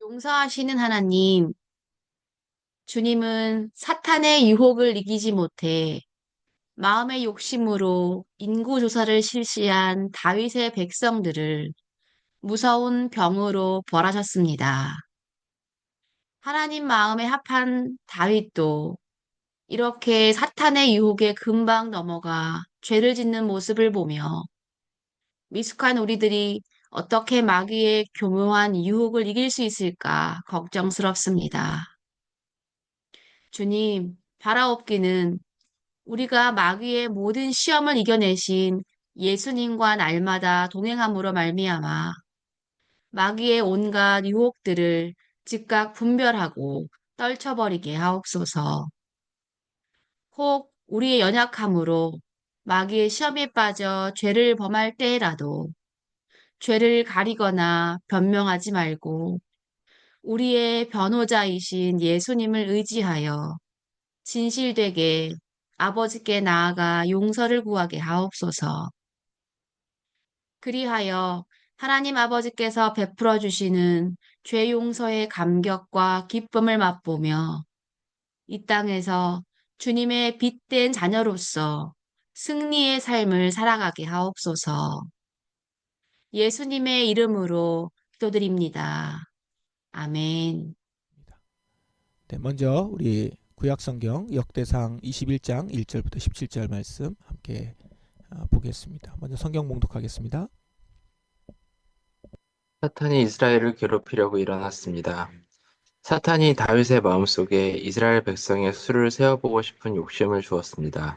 용서하시는 하나님, 주님은 사탄의 유혹을 이기지 못해 마음의 욕심으로 인구조사를 실시한 다윗의 백성들을 무서운 병으로 벌하셨습니다. 하나님 마음에 합한 다윗도 이렇게 사탄의 유혹에 금방 넘어가 죄를 짓는 모습을 보며 미숙한 우리들이 어떻게 마귀의 교묘한 유혹을 이길 수 있을까 걱정스럽습니다. 주님, 바라옵기는 우리가 마귀의 모든 시험을 이겨내신 예수님과 날마다 동행함으로 말미암아 마귀의 온갖 유혹들을 즉각 분별하고 떨쳐버리게 하옵소서. 혹 우리의 연약함으로 마귀의 시험에 빠져 죄를 범할 때라도 죄를 가리거나 변명하지 말고 우리의 변호자이신 예수님을 의지하여 진실되게 아버지께 나아가 용서를 구하게 하옵소서. 그리하여 하나님 아버지께서 베풀어 주시는 죄 용서의 감격과 기쁨을 맛보며 이 땅에서 주님의 빛된 자녀로서 승리의 삶을 살아가게 하옵소서. 예수님의 이름으로 기도드립니다. 아멘. 네, 먼저 우리 구약성경 역대상 21장 1절부터 17절 말씀 함께 보겠습니다. 먼저 성경 봉독하겠습니다. 사탄이 이스라엘을 괴롭히려고 일어났습니다. 사탄이 다윗의 마음속에 이스라엘 백성의 수를 세어보고 싶은 욕심을 주었습니다.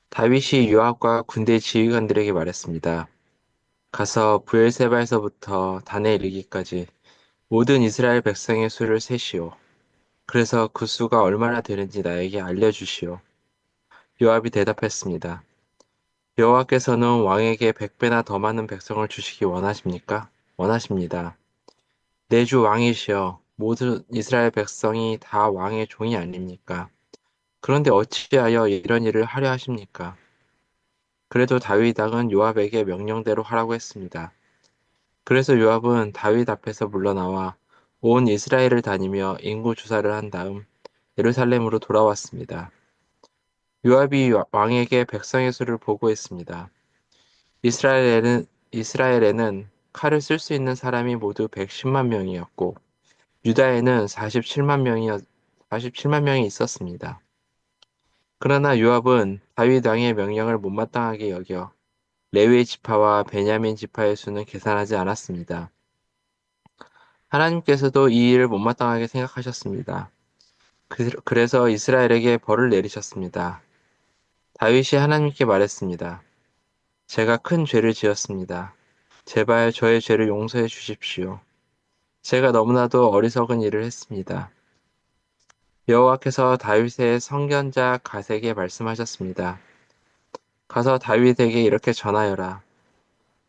다윗이 요압과 군대 지휘관들에게 말했습니다. 가서 브엘세바에서부터 단에 이르기까지 모든 이스라엘 백성의 수를 세시오. 그래서 그 수가 얼마나 되는지 나에게 알려주시오. 요압이 대답했습니다. 여호와께서는 왕에게 100배나 더 많은 백성을 주시기 원하십니까? 원하십니다. 내 주 왕이시여 모든 이스라엘 백성이 다 왕의 종이 아닙니까? 그런데 어찌하여 이런 일을 하려 하십니까? 그래도 다윗 왕은 요압에게 명령대로 하라고 했습니다. 그래서 요압은 다윗 앞에서 물러나와 온 이스라엘을 다니며 인구 조사를 한 다음 예루살렘으로 돌아왔습니다. 요압이 왕에게 백성의 수를 보고했습니다. 이스라엘에는 칼을 쓸 수 있는 사람이 모두 110만 명이었고 유다에는 47만 명이 있었습니다. 그러나 요압은 다윗 왕의 명령을 못마땅하게 여겨 레위 지파와 베냐민 지파의 수는 계산하지 않았습니다. 하나님께서도 이 일을 못마땅하게 생각하셨습니다. 그래서 이스라엘에게 벌을 내리셨습니다. 다윗이 하나님께 말했습니다. 제가 큰 죄를 지었습니다. 제발 저의 죄를 용서해 주십시오. 제가 너무나도 어리석은 일을 했습니다. 여호와께서 다윗의 선견자 갓에게 말씀하셨습니다. 가서 다윗에게 이렇게 전하여라.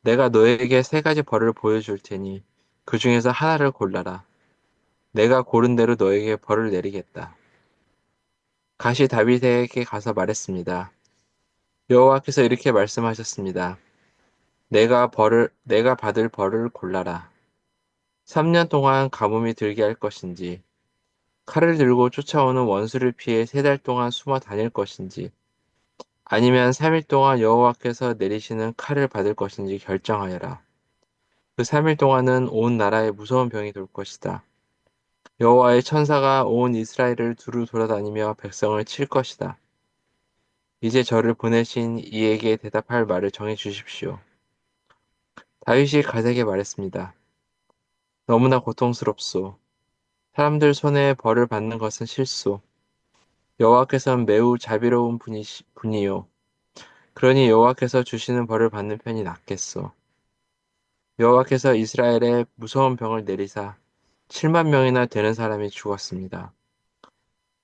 내가 너에게 세 가지 벌을 보여줄 테니 그 중에서 하나를 골라라. 내가 고른 대로 너에게 벌을 내리겠다. 갓이 다윗에게 가서 말했습니다. 여호와께서 이렇게 말씀하셨습니다. 내가 받을 벌을 골라라. 3년 동안 가뭄이 들게 할 것인지, 칼을 들고 쫓아오는 원수를 피해 3달 동안 숨어 다닐 것인지, 아니면 3일 동안 여호와께서 내리시는 칼을 받을 것인지 결정하여라. 그 3일 동안은 온 나라에 무서운 병이 돌 것이다. 여호와의 천사가 온 이스라엘을 두루 돌아다니며 백성을 칠 것이다. 이제 저를 보내신 이에게 대답할 말을 정해 주십시오. 다윗이 갓에게 말했습니다. 너무나 고통스럽소. 사람들 손에 벌을 받는 것은 실소. 여호와께서는 매우 자비로운 분이요. 그러니 여호와께서 주시는 벌을 받는 편이 낫겠소. 여호와께서 이스라엘에 무서운 병을 내리사 7만 명이나 되는 사람이 죽었습니다.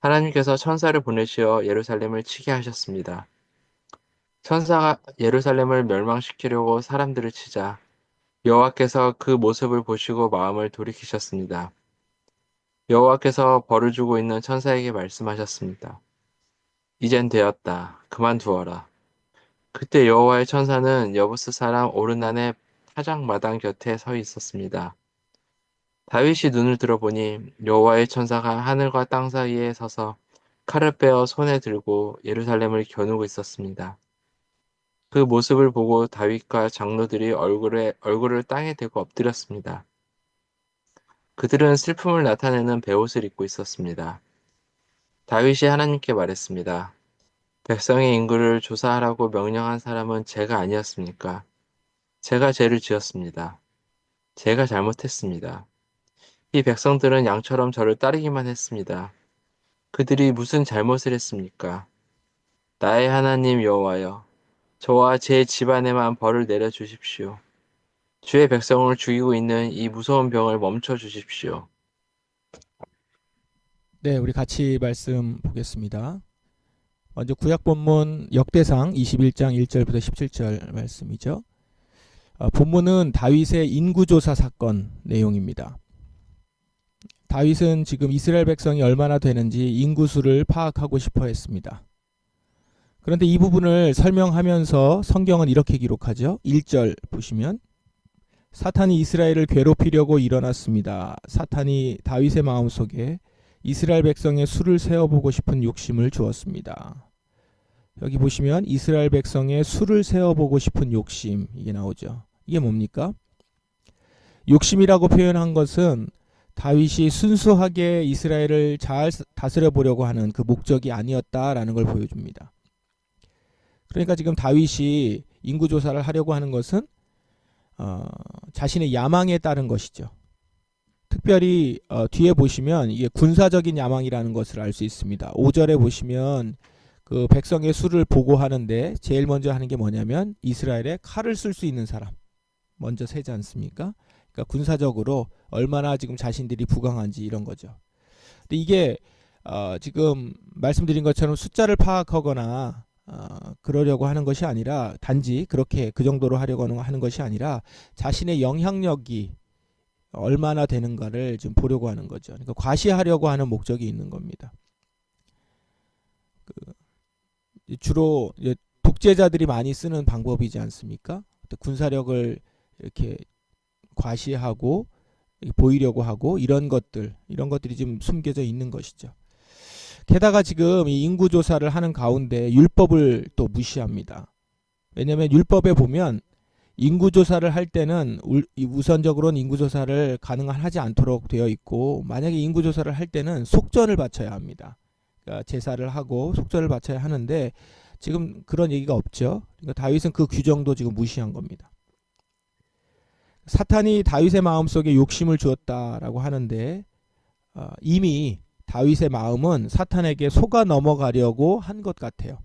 하나님께서 천사를 보내시어 예루살렘을 치게 하셨습니다. 천사가 예루살렘을 멸망시키려고 사람들을 치자 여호와께서 그 모습을 보시고 마음을 돌이키셨습니다. 여호와께서 벌을 주고 있는 천사에게 말씀하셨습니다. 이젠 되었다. 그만두어라. 그때 여호와의 천사는 여부스 사람 오르난의 타작마당 곁에 서 있었습니다. 다윗이 눈을 들어보니 여호와의 천사가 하늘과 땅 사이에 서서 칼을 빼어 손에 들고 예루살렘을 겨누고 있었습니다. 그 모습을 보고 다윗과 장로들이 얼굴을 땅에 대고 엎드렸습니다. 그들은 슬픔을 나타내는 베옷을 입고 있었습니다. 다윗이 하나님께 말했습니다. 백성의 인구를 조사하라고 명령한 사람은 제가 아니었습니까? 제가 죄를 지었습니다. 제가 잘못했습니다. 이 백성들은 양처럼 저를 따르기만 했습니다. 그들이 무슨 잘못을 했습니까? 나의 하나님 여호와여, 저와 제 집안에만 벌을 내려 주십시오. 주의 백성을 죽이고 있는 이 무서운 병을 멈춰 주십시오. 네, 우리 같이 말씀 보겠습니다. 먼저 구약 본문 역대상 21장 1절부터 17절 말씀이죠. 본문은 다윗의 인구조사 사건 내용입니다. 다윗은 지금 이스라엘 백성이 얼마나 되는지 인구수를 파악하고 싶어 했습니다. 그런데 이 부분을 설명하면서 성경은 이렇게 기록하죠. 1절 보시면 사탄이 이스라엘을 괴롭히려고 일어났습니다. 사탄이 다윗의 마음속에 이스라엘 백성의 수를 세어보고 싶은 욕심을 주었습니다. 여기 보시면 이스라엘 백성의 수를 세어보고 싶은 욕심, 이게 나오죠. 이게 뭡니까? 욕심이라고 표현한 것은 다윗이 순수하게 이스라엘을 잘 다스려 보려고 하는 그 목적이 아니었다라는 걸 보여줍니다. 그러니까 지금 다윗이 인구조사를 하려고 하는 것은 자신의 야망에 따른 것이죠. 특별히 뒤에 보시면 이게 군사적인 야망이라는 것을 알 수 있습니다. 5절에 보시면 그 백성의 수를 보고하는데 제일 먼저 하는 게 뭐냐면 이스라엘에 칼을 쓸 수 있는 사람 먼저 세지 않습니까? 그러니까 군사적으로 얼마나 지금 자신들이 부강한지 이런 거죠. 근데 이게 지금 말씀드린 것처럼 숫자를 파악하거나 그러려고 하는 것이 아니라 단지 그렇게 그 정도로 하려고 하는 것이 아니라 자신의 영향력이 얼마나 되는가를 좀 보려고 하는 거죠. 그러니까 과시하려고 하는 목적이 있는 겁니다. 주로 독재자들이 많이 쓰는 방법이지 않습니까? 군사력을 이렇게 과시하고 보이려고 하고 이런 것들이 지금 숨겨져 있는 것이죠. 게다가 지금 이 인구조사를 하는 가운데 율법을 또 무시합니다. 왜냐하면 율법에 보면 인구조사를 할 때는 우선적으로는 인구조사를 가능하지 않도록 되어 있고 만약에 인구조사를 할 때는 속전을 바쳐야 합니다. 그러니까 제사를 하고 속전을 바쳐야 하는데 지금 그런 얘기가 없죠. 그러니까 다윗은 그 규정도 지금 무시한 겁니다. 사탄이 다윗의 마음속에 욕심을 주었다라고 하는데 이미 다윗의 마음은 사탄에게 속아 넘어가려고 한 것 같아요.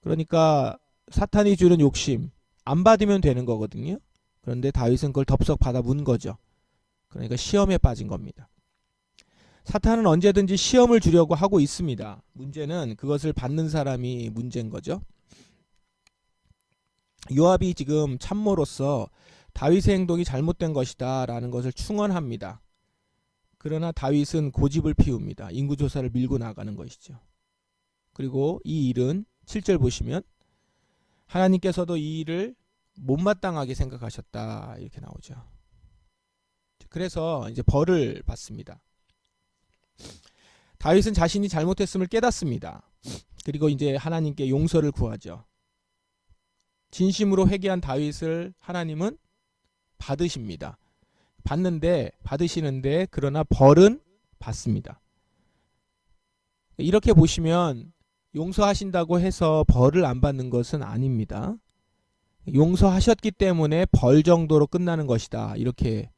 그러니까 사탄이 주는 욕심 안 받으면 되는 거거든요. 그런데 다윗은 그걸 덥석 받아 문 거죠. 그러니까 시험에 빠진 겁니다. 사탄은 언제든지 시험을 주려고 하고 있습니다. 문제는 그것을 받는 사람이 문제인 거죠. 요압이 지금 참모로서 다윗의 행동이 잘못된 것이다 라는 것을 충언합니다. 그러나 다윗은 고집을 피웁니다. 인구조사를 밀고 나가는 것이죠. 그리고 이 일은 7절 보시면 하나님께서도 이 일을 못마땅하게 생각하셨다 이렇게 나오죠. 그래서 이제 벌을 받습니다. 다윗은 자신이 잘못했음을 깨닫습니다. 그리고 이제 하나님께 용서를 구하죠. 진심으로 회개한 다윗을 하나님은 받으십니다. 받으시는데 그러나 벌은 받습니다. 이렇게 보시면 용서하신다고 해서 벌을 안 받는 것은 아닙니다. 용서하셨기 때문에 벌 정도로 끝나는 것이다. 이렇게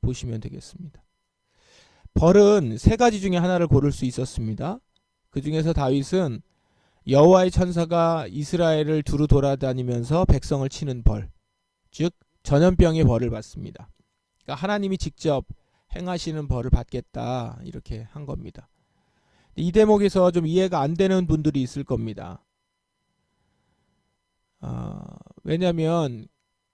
보시면 되겠습니다. 벌은 세 가지 중에 하나를 고를 수 있었습니다. 그 중에서 다윗은 여호와의 천사가 이스라엘을 두루 돌아다니면서 백성을 치는 벌, 즉 전염병의 벌을 받습니다. 그러니까 하나님이 직접 행하시는 벌을 받겠다 이렇게 한 겁니다. 이 대목에서 좀 이해가 안 되는 분들이 있을 겁니다. 왜냐하면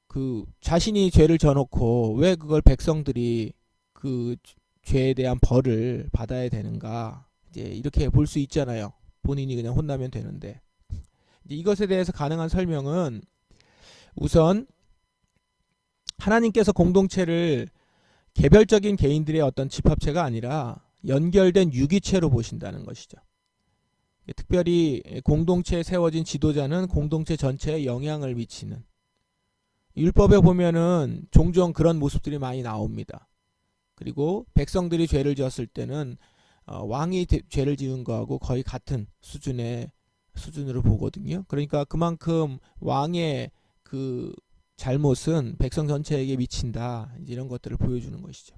그 자신이 죄를 져놓고 왜 그걸 백성들이 그 죄에 대한 벌을 받아야 되는가 이제 이렇게 볼 수 있잖아요. 본인이 그냥 혼나면 되는데 이제 이것에 대해서 가능한 설명은 우선 하나님께서 공동체를 개별적인 개인들의 어떤 집합체가 아니라 연결된 유기체로 보신다는 것이죠. 특별히 공동체에 세워진 지도자는 공동체 전체에 영향을 미치는, 율법에 보면은 종종 그런 모습들이 많이 나옵니다. 그리고 백성들이 죄를 지었을 때는 왕이 죄를 지은 거하고 거의 같은 수준으로 보거든요. 그러니까 그만큼 왕의 그 잘못은 백성 전체에게 미친다, 이런 것들을 보여주는 것이죠.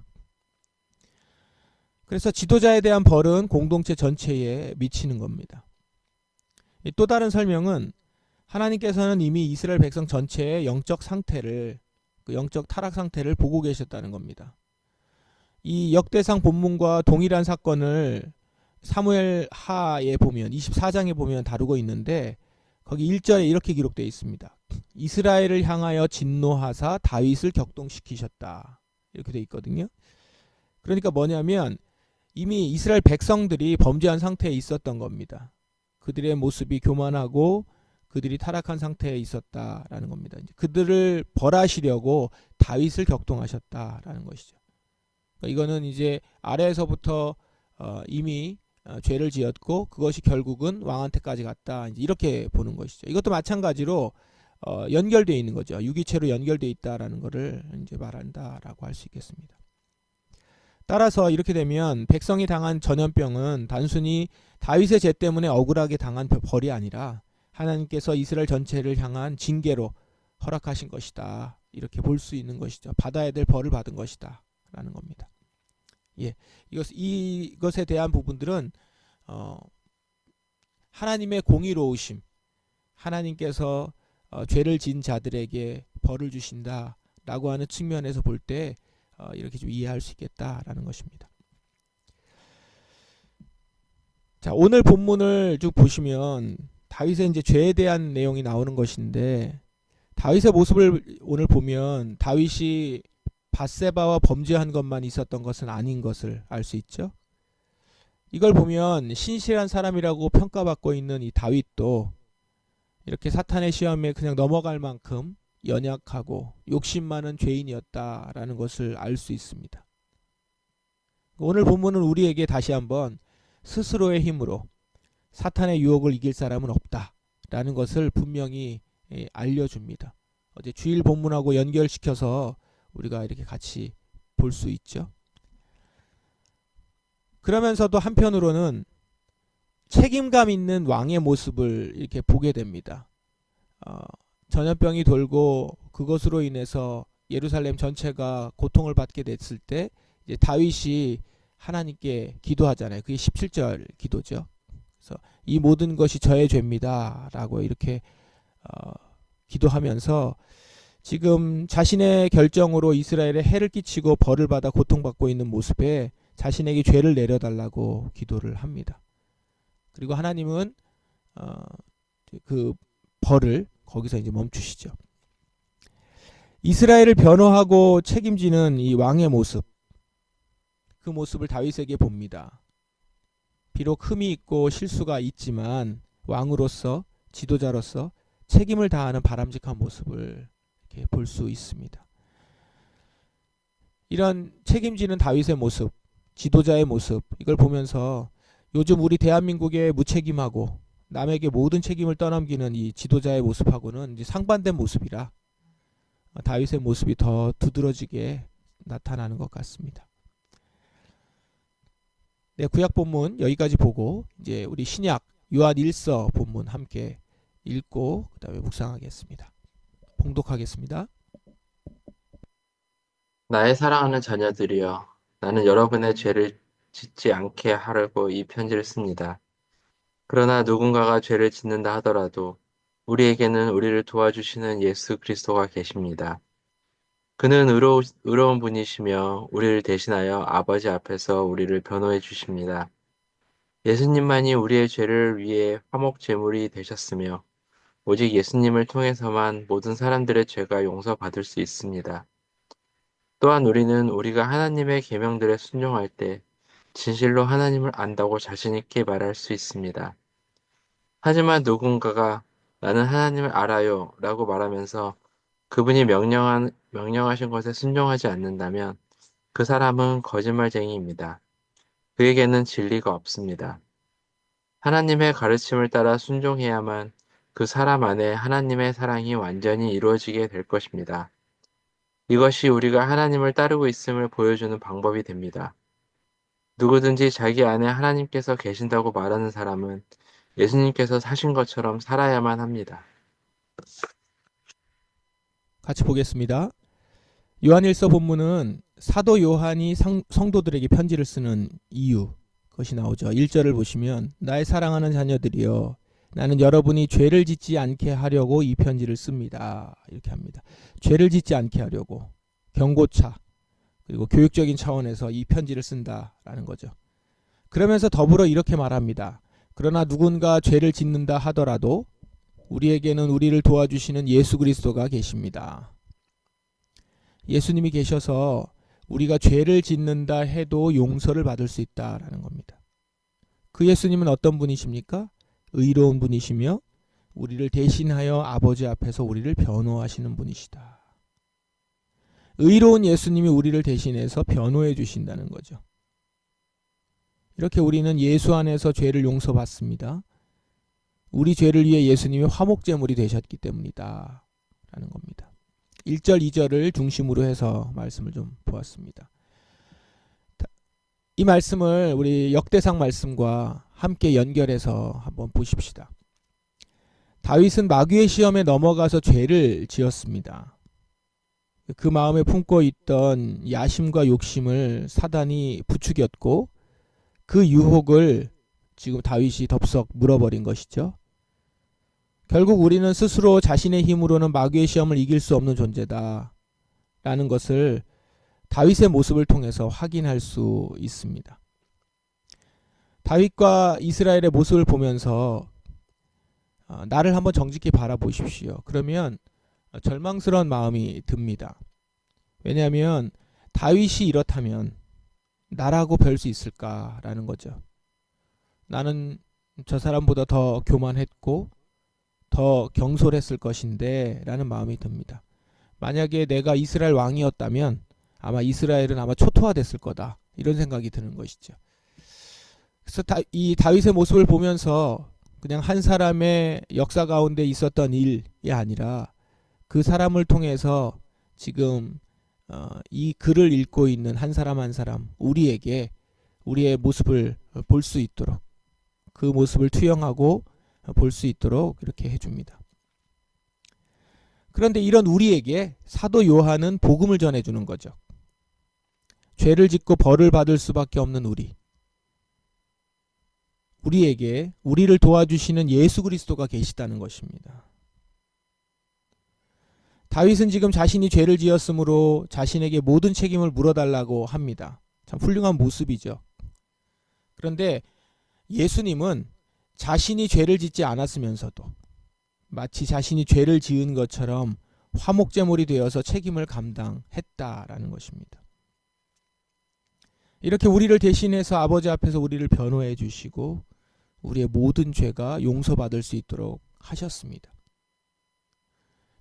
그래서 지도자에 대한 벌은 공동체 전체에 미치는 겁니다. 또 다른 설명은 하나님께서는 이미 이스라엘 백성 전체의 영적 상태를, 그 영적 타락 상태를 보고 계셨다는 겁니다. 이 역대상 본문과 동일한 사건을 사무엘 하에 보면 24장에 보면 다루고 있는데, 거기 1절에 이렇게 기록되어 있습니다. 이스라엘을 향하여 진노하사 다윗을 격동시키셨다, 이렇게 되어 있거든요. 그러니까 뭐냐면 이미 이스라엘 백성들이 범죄한 상태에 있었던 겁니다. 그들의 모습이 교만하고 그들이 타락한 상태에 있었다라는 겁니다. 그들을 벌하시려고 다윗을 격동하셨다라는 것이죠. 이거는 이제 아래에서부터 이미 죄를 지었고 그것이 결국은 왕한테까지 갔다, 이렇게 보는 것이죠. 이것도 마찬가지로 연결되어 있는 거죠. 유기체로 연결되어 있다라는 것을 이제 말한다라고 할 수 있겠습니다. 따라서 이렇게 되면 백성이 당한 전염병은 단순히 다윗의 죄 때문에 억울하게 당한 벌이 아니라 하나님께서 이스라엘 전체를 향한 징계로 허락하신 것이다, 이렇게 볼 수 있는 것이죠. 받아야 될 벌을 받은 것이다 라는 겁니다. 예, 이것에 대한 부분들은 하나님의 공의로우심, 하나님께서 죄를 지은 자들에게 벌을 주신다라고 하는 측면에서 볼 때 이렇게 좀 이해할 수 있겠다라는 것입니다. 자, 오늘 본문을 쭉 보시면 다윗의 이제 죄에 대한 내용이 나오는 것인데, 다윗의 모습을 오늘 보면 다윗이 밧세바와 범죄한 것만 있었던 것은 아닌 것을 알 수 있죠. 이걸 보면 신실한 사람이라고 평가받고 있는 이 다윗도 이렇게 사탄의 시험에 그냥 넘어갈 만큼 연약하고 욕심 많은 죄인이었다라는 것을 알 수 있습니다. 오늘 본문은 우리에게 다시 한번 스스로의 힘으로 사탄의 유혹을 이길 사람은 없다라는 것을 분명히 알려줍니다. 어제 주일 본문하고 연결시켜서 우리가 이렇게 같이 볼 수 있죠. 그러면서도 한편으로는 책임감 있는 왕의 모습을 이렇게 보게 됩니다. 전염병이 돌고 그것으로 인해서 예루살렘 전체가 고통을 받게 됐을 때 이제 다윗이 하나님께 기도하잖아요. 그게 17절 기도죠. 그래서 이 모든 것이 저의 죄입니다 라고 이렇게 기도하면서 지금 자신의 결정으로 이스라엘에 해를 끼치고 벌을 받아 고통받고 있는 모습에 자신에게 죄를 내려달라고 기도를 합니다. 그리고 하나님은 그 벌을 거기서 이제 멈추시죠. 이스라엘을 변호하고 책임지는 이 왕의 모습, 그 모습을 다윗에게 봅니다. 비록 흠이 있고 실수가 있지만 왕으로서, 지도자로서 책임을 다하는 바람직한 모습을 이렇게 볼 수 있습니다. 이런 책임지는 다윗의 모습, 지도자의 모습, 이걸 보면서 요즘 우리 대한민국의 무책임하고 남에게 모든 책임을 떠넘기는 이 지도자의 모습하고는 이제 상반된 모습이라 다윗의 모습이 더 두드러지게 나타나는 것 같습니다. 네, 구약 본문 여기까지 보고 이제 우리 신약 요한 1서 본문 함께 읽고 그다음에 묵상하겠습니다. 봉독하겠습니다. 나의 사랑하는 자녀들이여, 나는 여러분의 죄를 짓지 않게 하려고 이 편지를 씁니다. 그러나 누군가가 죄를 짓는다 하더라도 우리에게는 우리를 도와주시는 예수 그리스도가 계십니다. 그는 의로운 분이시며 우리를 대신하여 아버지 앞에서 우리를 변호해 주십니다. 예수님만이 우리의 죄를 위해 화목 제물이 되셨으며 오직 예수님을 통해서만 모든 사람들의 죄가 용서받을 수 있습니다. 또한 우리는 우리가 하나님의 계명들에 순종할 때 진실로 하나님을 안다고 자신 있게 말할 수 있습니다. 하지만 누군가가 나는 하나님을 알아요 라고 말하면서 그분이 명령하신 것에 순종하지 않는다면 그 사람은 거짓말쟁이입니다. 그에게는 진리가 없습니다. 하나님의 가르침을 따라 순종해야만 그 사람 안에 하나님의 사랑이 완전히 이루어지게 될 것입니다. 이것이 우리가 하나님을 따르고 있음을 보여주는 방법이 됩니다. 누구든지 자기 안에 하나님께서 계신다고 말하는 사람은 예수님께서 사신 것처럼 살아야만 합니다. 같이 보겠습니다. 요한일서 본문은 사도 요한이 성도들에게 편지를 쓰는 이유, 그것이 나오죠. 1절을 보시면 나의 사랑하는 자녀들이여 나는 여러분이 죄를 짓지 않게 하려고 이 편지를 씁니다. 이렇게 합니다. 죄를 짓지 않게 하려고 경고차 그리고 교육적인 차원에서 이 편지를 쓴다라는 거죠. 그러면서 더불어 이렇게 말합니다. 그러나 누군가 죄를 짓는다 하더라도 우리에게는 우리를 도와주시는 예수 그리스도가 계십니다. 예수님이 계셔서 우리가 죄를 짓는다 해도 용서를 받을 수 있다라는 겁니다. 그 예수님은 어떤 분이십니까? 의로운 분이시며 우리를 대신하여 아버지 앞에서 우리를 변호하시는 분이시다. 의로운 예수님이 우리를 대신해서 변호해 주신다는 거죠. 이렇게 우리는 예수 안에서 죄를 용서받습니다. 우리 죄를 위해 예수님이 화목제물이 되셨기 때문이다 라는 겁니다. 1절 2절을 중심으로 해서 말씀을 좀 보았습니다. 이 말씀을 우리 역대상 말씀과 함께 연결해서 한번 보십시다. 다윗은 마귀의 시험에 넘어가서 죄를 지었습니다. 그 마음에 품고 있던 야심과 욕심을 사단이 부추겼고 그 유혹을 지금 다윗이 덥석 물어버린 것이죠. 결국 우리는 스스로 자신의 힘으로는 마귀의 시험을 이길 수 없는 존재다 라는 것을 다윗의 모습을 통해서 확인할 수 있습니다. 다윗과 이스라엘의 모습을 보면서 나를 한번 정직히 바라보십시오. 그러면 절망스러운 마음이 듭니다. 왜냐하면 다윗이 이렇다면 나라고 별 수 있을까라는 거죠. 나는 저 사람보다 더 교만했고 더 경솔했을 것인데 라는 마음이 듭니다. 만약에 내가 이스라엘 왕이었다면 아마 이스라엘은 아마 초토화됐을 거다 이런 생각이 드는 것이죠. 그래서 이 다윗의 모습을 보면서 그냥 한 사람의 역사 가운데 있었던 일이 아니라 그 사람을 통해서 지금 이 글을 읽고 있는 한 사람 한 사람 우리에게 우리의 모습을 볼 수 있도록 그 모습을 투영하고 볼 수 있도록 이렇게 해줍니다. 그런데 이런 우리에게 사도 요한은 복음을 전해주는 거죠. 죄를 짓고 벌을 받을 수밖에 없는 우리에게 우리를 도와주시는 예수 그리스도가 계시다는 것입니다. 다윗은 지금 자신이 죄를 지었으므로 자신에게 모든 책임을 물어달라고 합니다. 참 훌륭한 모습이죠. 그런데 예수님은 자신이 죄를 짓지 않았으면서도 마치 자신이 죄를 지은 것처럼 화목제물이 되어서 책임을 감당했다라는 것입니다. 이렇게 우리를 대신해서 아버지 앞에서 우리를 변호해 주시고 우리의 모든 죄가 용서받을 수 있도록 하셨습니다.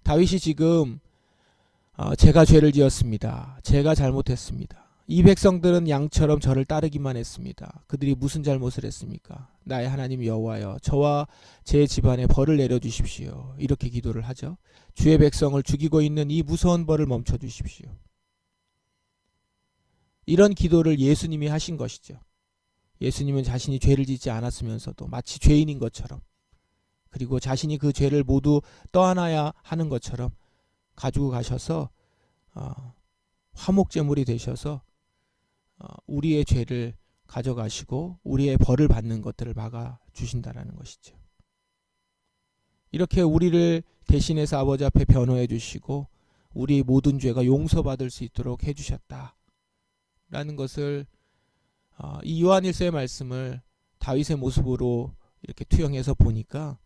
다윗이 지금 제가 죄를 지었습니다. 제가 잘못했습니다. 이 백성들은 양처럼 저를 따르기만 했습니다. 그들이 무슨 잘못을 했습니까? 나의 하나님 여호와여 저와 제 집안에 벌을 내려주십시오. 이렇게 기도를 하죠. 주의 백성을 죽이고 있는 이 무서운 벌을 멈춰주십시오. 이런 기도를 예수님이 하신 것이죠. 예수님은 자신이 죄를 짓지 않았으면서도 마치 죄인인 것처럼 그리고 자신이 그 죄를 모두 떠안아야 하는 것처럼 가지고 가셔서 화목제물이 되셔서 우리의 죄를 가져가시고 우리의 벌을 받는 것들을 막아주신다는 것이죠. 이렇게 우리를 대신해서 아버지 앞에 변호해 주시고 우리 모든 죄가 용서받을 수 있도록 해주셨다라는 것을 이 요한일서의 말씀을 다윗의 모습으로 이렇게 투영해서 보니까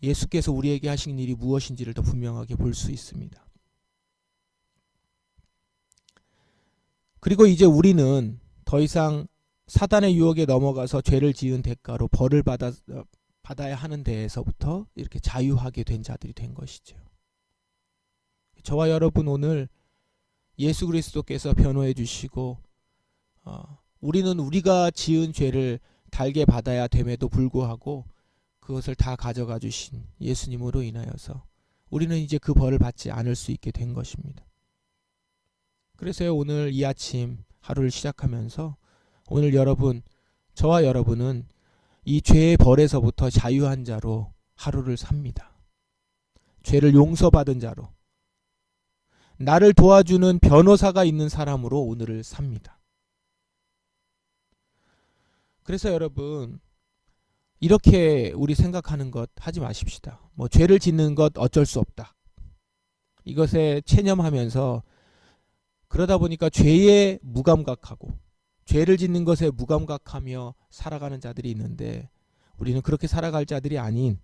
예수께서 우리에게 하신 일이 무엇인지를 더 분명하게 볼 수 있습니다. 그리고 이제 우리는 더 이상 사단의 유혹에 넘어가서 죄를 지은 대가로 벌을 받아야 하는 데에서부터 이렇게 자유하게 된 자들이 된 것이죠. 저와 여러분 오늘 예수 그리스도께서 변호해 주시고 우리는 우리가 지은 죄를 달게 받아야 됨에도 불구하고 그것을 다 가져가 주신 예수님으로 인하여서 우리는 이제 그 벌을 받지 않을 수 있게 된 것입니다. 그래서 오늘 이 아침 하루를 시작하면서 오늘 저와 여러분은 이 죄의 벌에서부터 자유한 자로 하루를 삽니다. 죄를 용서받은 자로, 나를 도와주는 변호사가 있는 사람으로 오늘을 삽니다. 그래서 여러분, 이렇게 우리 생각하는 것 하지 마십시다. 뭐 죄를 짓는 것 어쩔 수 없다. 이것에 체념하면서 그러다 보니까 죄에 무감각하고 죄를 짓는 것에 무감각하며 살아가는 자들이 있는데, 우리는 그렇게 살아갈 자들이 아닌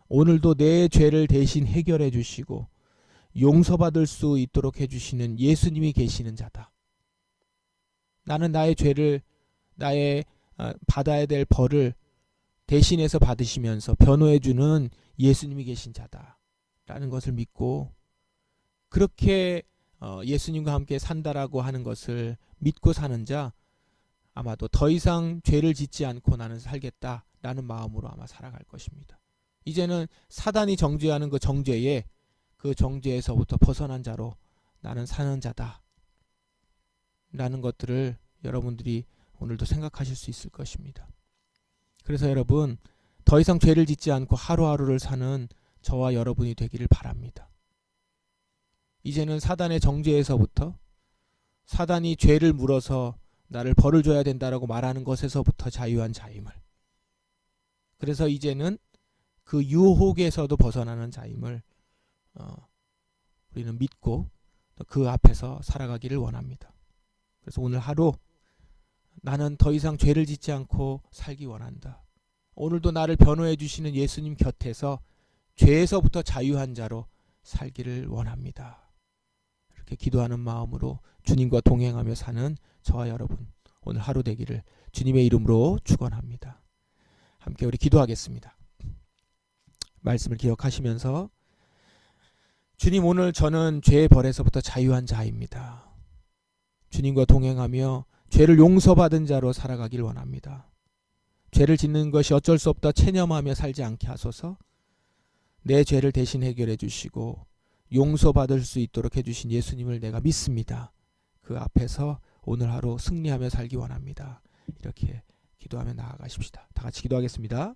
오늘도 내 죄를 대신 해결해 주시고 용서받을 수 있도록 해주시는 예수님이 계시는 자다. 나는 나의 죄를, 나의 받아야 될 벌을 대신해서 받으시면서 변호해 주는 예수님이 계신 자다 라는 것을 믿고, 그렇게 예수님과 함께 산다라고 하는 것을 믿고 사는 자, 아마도 더 이상 죄를 짓지 않고 나는 살겠다라는 마음으로 아마 살아갈 것입니다. 이제는 사단이 정죄하는 그 정죄에서부터 벗어난 자로 나는 사는 자다 라는 것들을 여러분들이 오늘도 생각하실 수 있을 것입니다. 그래서 여러분, 더 이상 죄를 짓지 않고 하루하루를 사는 저와 여러분이 되기를 바랍니다. 이제는 사단의 정죄에서부터, 사단이 죄를 물어서 나를 벌을 줘야 된다라고 말하는 것에서부터 자유한 자임을, 그래서 이제는 그 유혹에서도 벗어나는 자임을 우리는 믿고 그 앞에서 살아가기를 원합니다. 그래서 오늘 하루 나는 더 이상 죄를 짓지 않고 살기 원한다. 오늘도 나를 변호해 주시는 예수님 곁에서 죄에서부터 자유한 자로 살기를 원합니다. 이렇게 기도하는 마음으로 주님과 동행하며 사는 저와 여러분, 오늘 하루 되기를 주님의 이름으로 축원합니다. 함께 우리 기도하겠습니다. 말씀을 기억하시면서, 주님, 오늘 저는 죄의 벌에서부터 자유한 자입니다. 주님과 동행하며 죄를 용서받은 자로 살아가길 원합니다. 죄를 짓는 것이 어쩔 수 없다 체념하며 살지 않게 하소서. 내 죄를 대신 해결해 주시고 용서받을 수 있도록 해주신 예수님을 내가 믿습니다. 그 앞에서 오늘 하루 승리하며 살기 원합니다. 이렇게 기도하며 나아가십시다. 다 같이 기도하겠습니다.